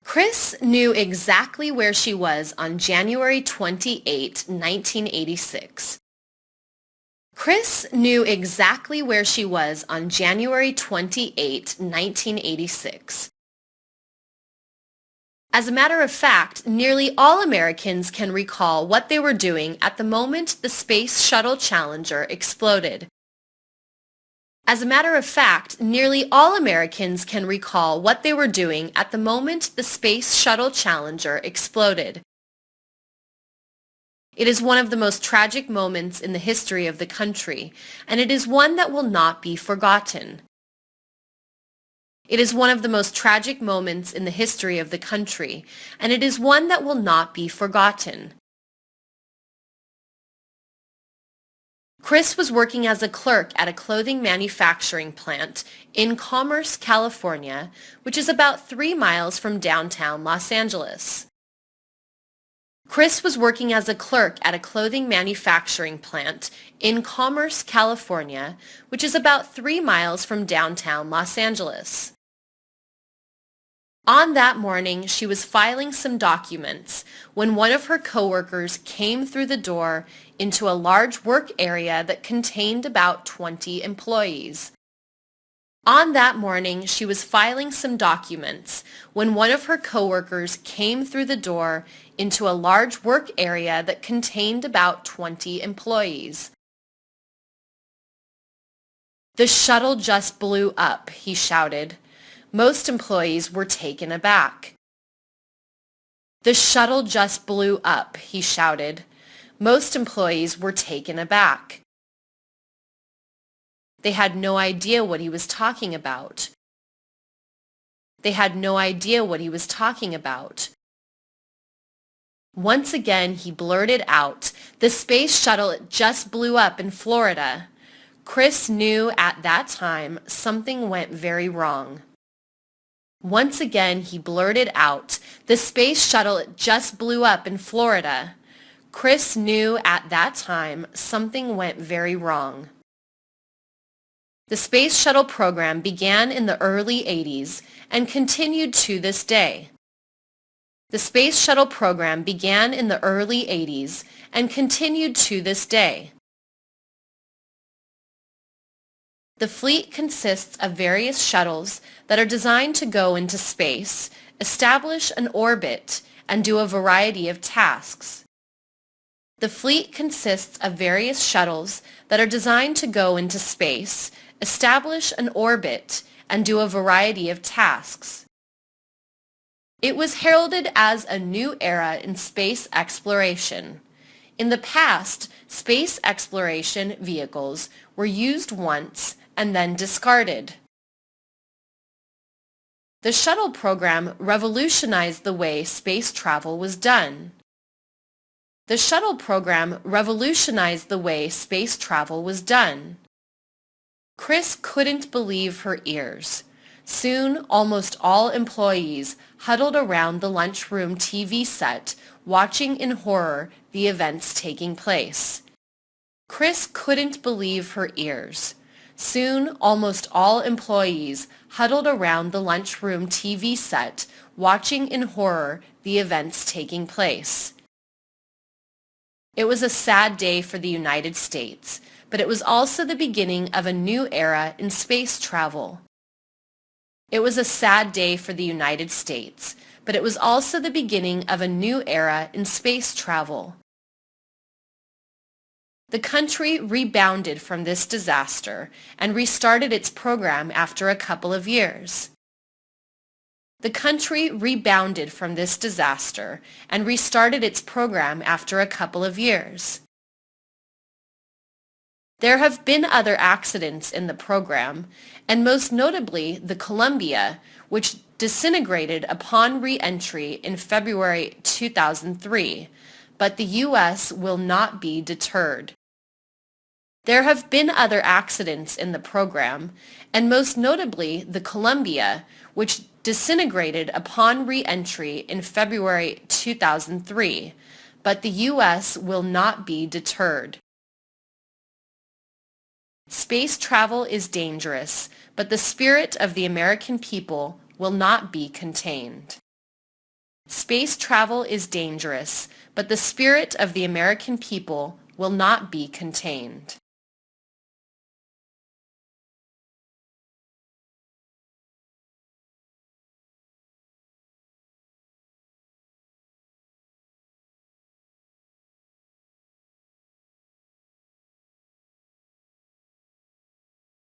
Chris knew exactly where she was on January 28, 1986. Chris knew exactly where she was on January 28, 1986. As a matter of fact, nearly all Americans can recall what they were doing at the moment the Space Shuttle Challenger exploded. As a matter of fact, nearly all Americans can recall what they were doing at the moment the Space Shuttle Challenger exploded. It is one of the most tragic moments in the history of the country, and it is one that will not be forgotten. It is one of the most tragic moments in the history of the country, and it is one that will not be forgotten. Chris was working as a clerk at a clothing manufacturing plant in Commerce, California, which is about 3 miles from downtown Los Angeles. Chris was working as a clerk at a clothing manufacturing plant in Commerce, California, which is about 3 miles from downtown Los Angeles. On that morning, she was filing some documents when one of her coworkers came through the door into a large work area that contained about 20 employees. On that morning, she was filing some documents when one of her coworkers came through the door into a large work area that contained about 20 employees. "The shuttle just blew up," he shouted. Most employees were taken aback. "The shuttle just blew up," he shouted. Most employees were taken aback. They had no idea what he was talking about. They had no idea what he was talking about. Once again, he blurted out, "The space shuttle just blew up in Florida." Chris knew at that time something went very wrong. Once again, he blurted out, "The space shuttle just blew up in Florida." Chris knew at that time something went very wrong. The space shuttle program began in the early 80s and continued to this day. The space shuttle program began in the early 80s and continued to this day. The fleet consists of various shuttles that are designed to go into space, establish an orbit, and do a variety of tasks. The fleet consists of various shuttles that are designed to go into space, establish an orbit, and do a variety of tasks. It was heralded as a new era in space exploration. In the past, space exploration vehicles were used once and then discarded. The shuttle program revolutionized the way space travel was done. The shuttle program revolutionized the way space travel was done. Chris couldn't believe her ears. Soon, almost all employees huddled around the lunchroom TV set, watching in horror the events taking place. Chris couldn't believe her ears. Soon, almost all employees huddled around the lunchroom TV set, watching in horror the events taking place. It was a sad day for the United States, but it was also the beginning of a new era in space travel. It was a sad day for the United States, but it was also the beginning of a new era in space travel. The country rebounded from this disaster and restarted its program after a couple of years. The country rebounded from this disaster and restarted its program after a couple of years. There have been other accidents in the program, and most notably the Columbia, which disintegrated upon re-entry in February 2003, but the U.S. will not be deterred. There have been other accidents in the program, and most notably the Columbia, which disintegrated upon re-entry in February 2003, but the U.S. will not be deterred. Space travel is dangerous, but the spirit of the American people will not be contained. Space travel is dangerous, but the spirit of the American people will not be contained.